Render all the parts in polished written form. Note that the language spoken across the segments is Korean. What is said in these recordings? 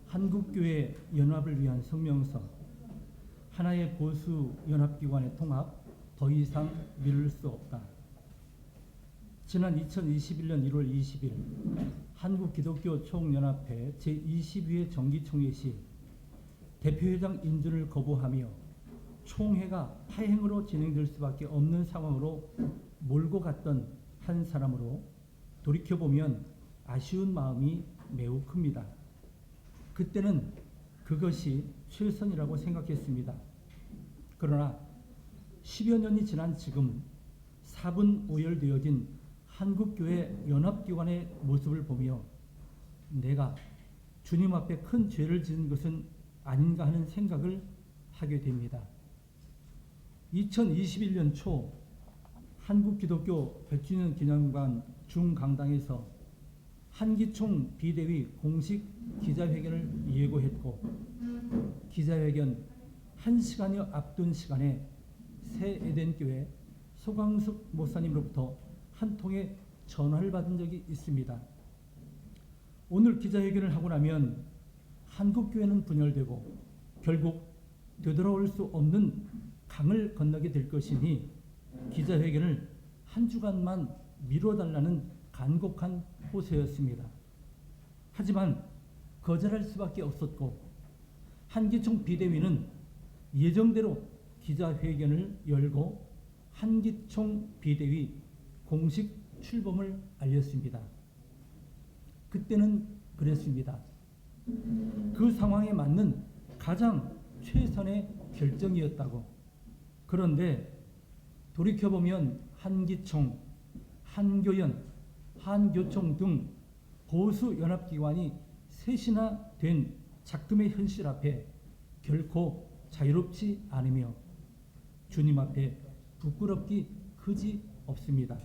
한국교회 연합을 위한 성명서, 하나의 보수 연합기관의 통합, 더 이상 미룰 수 없다. 지난 2021년 1월 20일 한국기독교 총연합회 제22회 정기총회 시 대표회장 인준을 거부하며 총회가 파행으로 진행될 수밖에 없는 상황으로 몰고 갔던 한 사람으로 돌이켜보면 아쉬운 마음이 매우 큽니다. 그때는 그것이 최선이라고 생각했습니다. 그러나 10여 년이 지난 지금 사분오열되어진 한국교회 연합기관의 모습을 보며 내가 주님 앞에 큰 죄를 지은 것은 아닌가 하는 생각을 하게 됩니다. 2021년 초 한국기독교 100주년 기념관 중강당에서 한기총 비대위 공식 기자회견을 예고했고 기자회견 1시간여 앞둔 시간에 새 에덴교회 소광숙 목사님으로부터 한 통의 전화를 받은 적이 있습니다. 오늘 기자회견을 하고 나면 한국교회는 분열되고 결국 되돌아올 수 없는 강을 건너게 될 것이니 기자회견을 한 주간만 미뤄달라는 간곡한 호소였습니다. 하지만 거절할 수밖에 없었고 한기총 비대위는 예정대로 기자회견을 열고 한기총 비대위 공식 출범을 알렸습니다. 그때는 그랬습니다. 그 상황에 맞는 가장 최선의 결정이었다고. 그런데 돌이켜보면 한기총, 한교연, 한교총 등 보수 연합기관이 셋이나 된 작금의 현실 앞에 결코 자유롭지 않으며 주님 앞에 부끄럽기 그지 없습니다.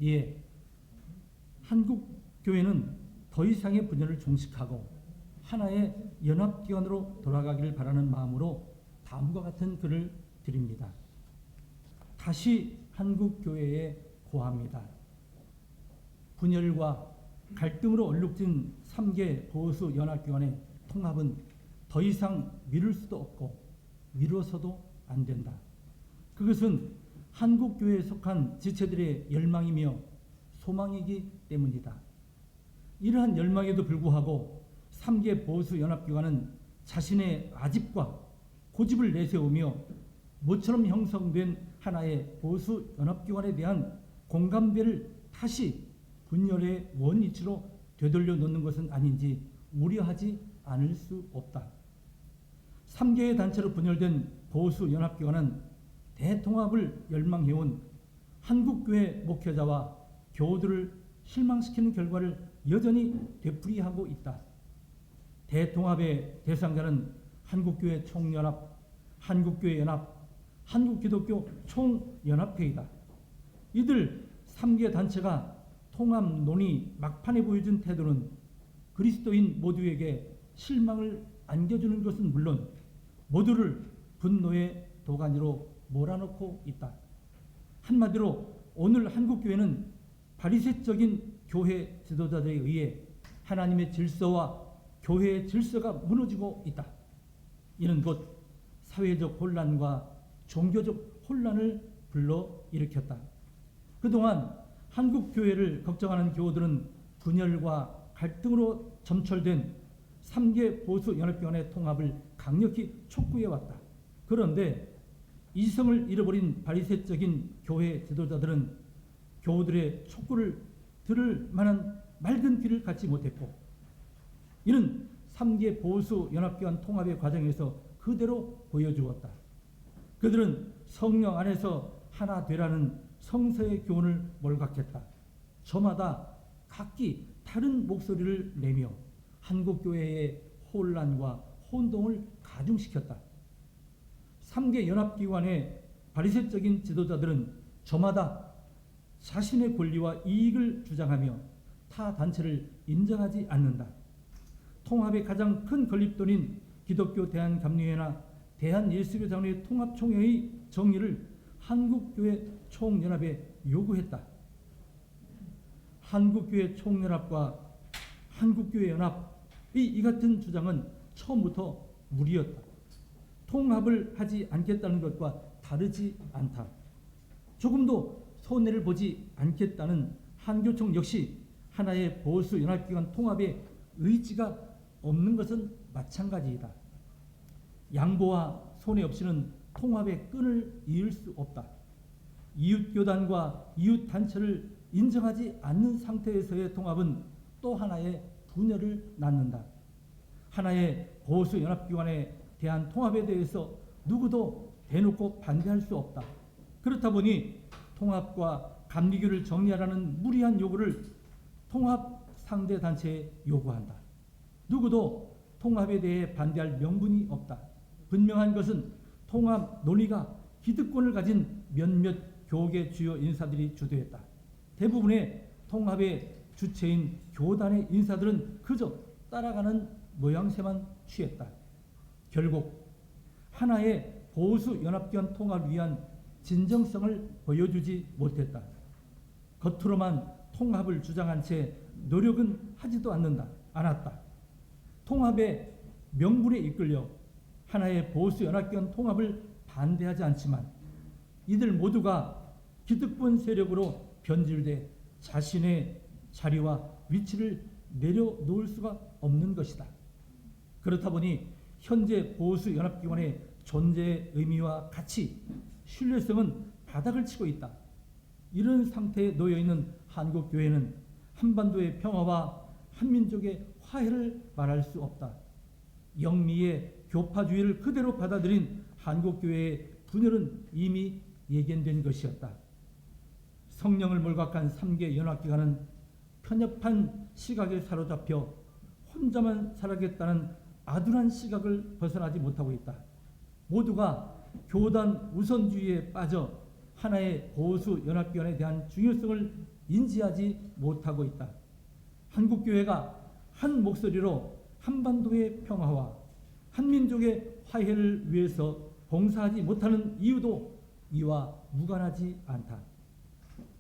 예, 한국교회는 더 이상의 분열을 종식하고 하나의 연합기관으로 돌아가기를 바라는 마음으로 다음과 같은 글을 드립니다. 다시 한국교회에 고합니다. 분열과 갈등으로 얼룩진 3개 보수 연합기관의 통합은 더 이상 미룰 수도 없고 미뤄서도 안 된다. 그것은 한국교회에 속한 지체들의 열망이며 소망이기 때문이다. 이러한 열망에도 불구하고 3개 보수 연합기관은 자신의 아집과 고집을 내세우며 모처럼 형성된 하나의 보수 연합기관에 대한 공감대를 다시 분열의 원위치로 되돌려 놓는 것은 아닌지 우려하지 않을 수 없다. 3개의 단체로 분열된 보수 연합기관은 대통합을 열망해온 한국교회 목회자와 교우들을 실망시키는 결과를 여전히 되풀이하고 있다. 대통합의 대상자는 한국교회 총연합, 한국교회 연합, 한국기독교 총연합회이다. 이들 3개 단체가 통합 논의 막판에 보여준 태도는 그리스도인 모두에게 실망을 안겨주는 것은 물론 모두를 분노의 도가니로 몰아넣고 있다. 한마디로 오늘 한국교회는 바리새적인 교회 지도자들에 의해 하나님의 질서와 교회의 질서가 무너지고 있다. 이는 곧 사회적 혼란과 종교적 혼란을 불러일으켰다. 그동안 한국교회를 걱정하는 교우들은 분열과 갈등으로 점철된 3개 보수 연합기관의 통합을 강력히 촉구해왔다. 그런데 이성을 잃어버린 바리새적인 교회 지도자들은 교우들의 촉구를 들을 만한 맑은 귀를 갖지 못했고 이는 3개 보수 연합기관 통합의 과정에서 그대로 보여주었다. 그들은 성령 안에서 하나 되라는 성서의 교훈을 몰각했다. 저마다 각기 다른 목소리를 내며 한국교회의 혼란과 혼동을 가중시켰다. 3개 연합기관의 바리새적인 지도자들은 저마다 자신의 권리와 이익을 주장하며 타 단체를 인정하지 않는다. 통합의 가장 큰 건립돈인 기독교 대한감리회나 대한예수교장로회 통합총회의 정의를 한국교회 총연합에 요구했다. 한국교회 총연합과 한국교회 연합 이 같은 주장은 처음부터 무리였다. 통합을 하지 않겠다는 것과 다르지 않다. 조금도 손해를 보지 않겠다는 한교총 역시 하나의 보수 연합기관 통합에 의지가 없는 것은 마찬가지이다. 양보와 손해 없이는 통합의 끈을 이을 수 없다. 이웃교단과 이웃단체를 인정하지 않는 상태에서의 통합은 또 하나의 분열을 낳는다. 하나의 보수 연합기관에 대한 통합에 대해서 누구도 대놓고 반대할 수 없다. 그렇다 보니 통합과 감리교를 정리하라는 무리한 요구를 통합 상대 단체에 요구한다. 누구도 통합에 대해 반대할 명분이 없다. 분명한 것은 통합 논의가 기득권을 가진 몇몇 교계 주요 인사들이 주도했다. 대부분의 통합의 주체인 교단의 인사들은 그저 따라가는 모양새만 취했다. 결국 하나의 보수 연합기관 통합을 위한 진정성을 보여주지 못했다. 겉으로만 통합을 주장한 채 노력은 하지도 않았다. 통합의 명분에 이끌려 하나의 보수 연합기관 통합을 반대하지 않지만 이들 모두가 기득권 세력으로 변질돼 자신의 자리와 위치를 내려놓을 수가 없는 것이다. 그렇다 보니 현재 보수 연합기관의 존재의 의미와 가치, 신뢰성은 바닥을 치고 있다. 이런 상태에 놓여있는 한국교회는 한반도의 평화와 한민족의 화해를 말할 수 없다. 영미의 교파주의를 그대로 받아들인 한국교회의 분열은 이미 예견된 것이었다. 성령을 몰각한 3개 연합기관은 편협한 시각에 사로잡혀 혼자만 살아겠다는 아둔한 시각을 벗어나지 못하고 있다. 모두가 교단 우선주의에 빠져 하나의 보수 연합기관에 대한 중요성을 인지하지 못하고 있다. 한국교회가 한 목소리로 한반도의 평화와 한민족의 화해를 위해서 봉사하지 못하는 이유도 이와 무관하지 않다.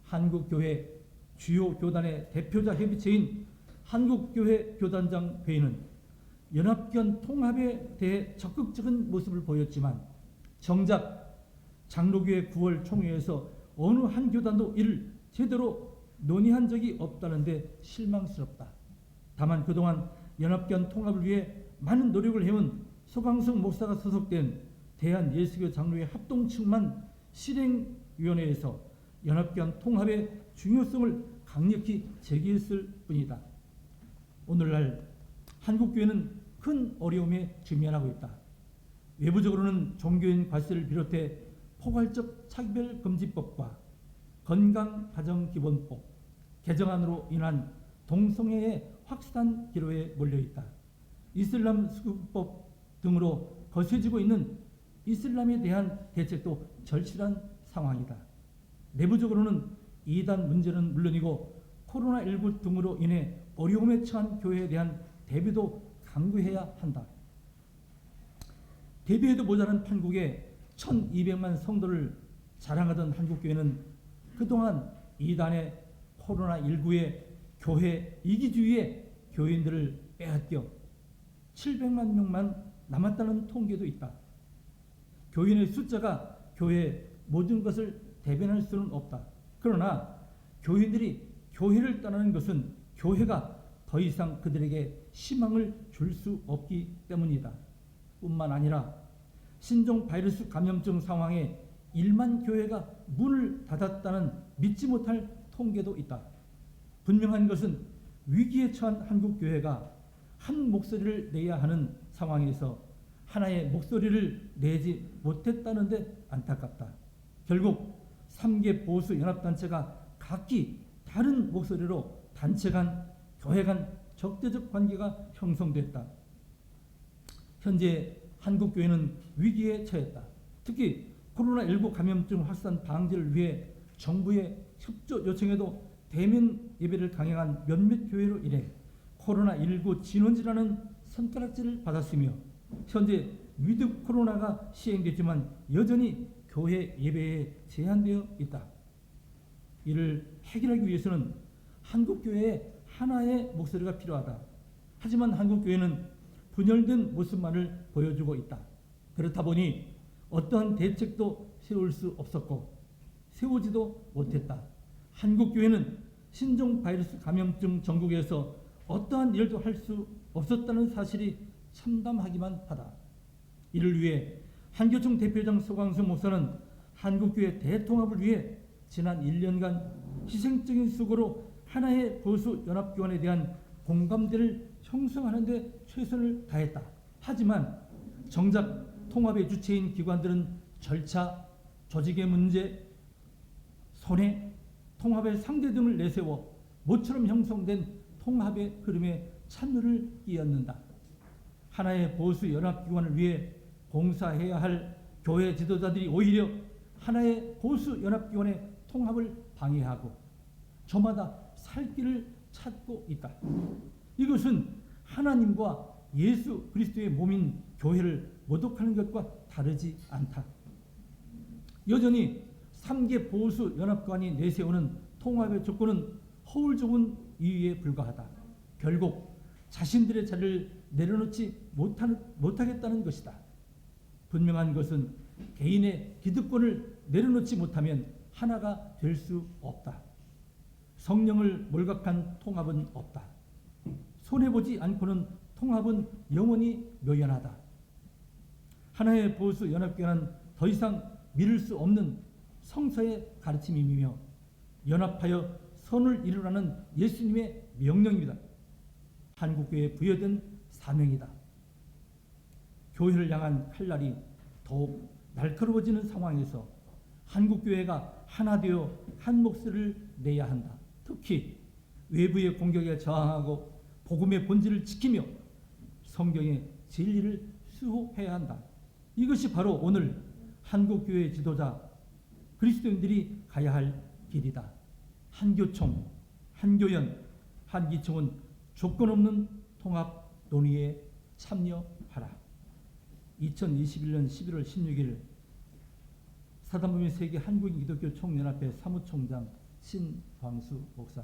한국교회 주요 교단의 대표자 협의체인 한국교회 교단장 회의는 연합기관 통합에 대해 적극적인 모습을 보였지만 정작 장로교회 9월 총회에서 어느 한 교단도 이를 제대로 논의한 적이 없다는 데 실망스럽다. 다만 그동안 연합기관 통합을 위해 많은 노력을 해온 소강성 목사가 소속된 대한예수교 장로회 합동측만 실행위원회에서 연합기관 통합의 중요성을 강력히 제기했을 뿐이다. 오늘날 한국교회는 큰 어려움에直面하고 있다. 외부적으로는 종교인 과세를 비롯해 포괄적 차별금지법과 건강가정기본법 개정안으로 인한 동성애의 확산 기로에 몰려있다. 이슬람 수급법 등으로 거세지고 있는 이슬람에 대한 대책도 절실한 상황이다. 내부적으로는 이단 문제는 물론이고 코로나19 등으로 인해 어려움에 처한 교회에 대한 대비도 강구해야 한다. 대비해도 모자란 판국에 1200만 성도를 자랑하던 한국교회는 그동안 이단의 코로나19의 교회 이기주의의 교인들을 빼앗겨 700만 명만 남았다는 통계도 있다. 교인의 숫자가 교회의 모든 것을 대변할 수는 없다. 그러나 교인들이 교회를 떠나는 것은 교회가 더 이상 그들에게 희망을 줄 수 없기 때문이다. 뿐만 아니라 신종 바이러스 감염증 상황에 1만 교회가 문을 닫았다는 믿지 못할 통계도 있다. 분명한 것은 위기에 처한 한국교회가 한 목소리를 내야 하는 상황에서 하나의 목소리를 내지 못했다는 데 안타깝다. 결국 3개 보수 연합단체가 각기 다른 목소리로 단체 간, 교회 간 적대적 관계가 형성됐다. 현재 한국교회는 위기에 처했다. 특히 코로나19 감염증 확산 방지를 위해 정부의 협조 요청에도 대면 예배를 강행한 몇몇 교회로 인해 코로나19 진원지라는 손가락질을 받았으며 현재 위드 코로나가 시행됐지만 여전히 교회 예배에 제한되어 있다. 이를 해결하기 위해서는 한국교회에 하나의 목소리가 필요하다. 하지만 한국교회는 분열된 모습만을 보여주고 있다. 그렇다 보니 어떠한 대책도 세울 수 없었고 세우지도 못했다. 한국교회는 신종 바이러스 감염증 전국에서 어떠한 일도 할 수 없었다는 사실이 참담하기만 하다. 이를 위해 한교총 대표장 서광수 목사는 한국교회 대통합을 위해 지난 1년간 희생적인 수고로 하나의 보수 연합기관에 대한 공감대를 형성하는 데 최선을 다했다. 하지만 정작 통합의 주체인 기관들은 절차, 조직의 문제, 손해, 통합의 상대 등을 내세워 모처럼 형성된 통합의 흐름에 찬물을 끼얹는다. 하나의 보수 연합기관을 위해 봉사해야 할 교회 지도자들이 오히려 하나의 보수 연합기관의 통합을 방해하고 저마다 살 길을 찾고 있다. 이것은 하나님과 예수 그리스도의 몸인 교회를 모독하는 것과 다르지 않다. 여전히 3개 보수 연합관이 내세우는 통합의 조건은 허울 좋은 이유에 불과하다. 결국 자신들의 자리를 내려놓지 못하겠다는 것이다. 분명한 것은 개인의 기득권을 내려놓지 못하면 하나가 될 수 없다. 성령을 몰각한 통합은 없다. 손해보지 않고는 통합은 영원히 묘연하다. 하나의 보수 연합기관은 더 이상 미룰 수 없는 성서의 가르침이며 연합하여 선을 이루라는 예수님의 명령입니다. 한국교회에 부여된 사명이다. 교회를 향한 칼날이 더욱 날카로워지는 상황에서 한국교회가 하나 되어 한 목소리를 내야 한다. 특히 외부의 공격에 저항하고 복음의 본질을 지키며 성경의 진리를 수호해야 한다. 이것이 바로 오늘 한국교회 지도자 그리스도인들이 가야 할 길이다. 한교총, 한교연, 한기총은 조건 없는 통합 논의에 참여하라. 2021년 11월 16일 사단법인 세계 한국인 기독교 총연합회 사무총장 신광수 목사.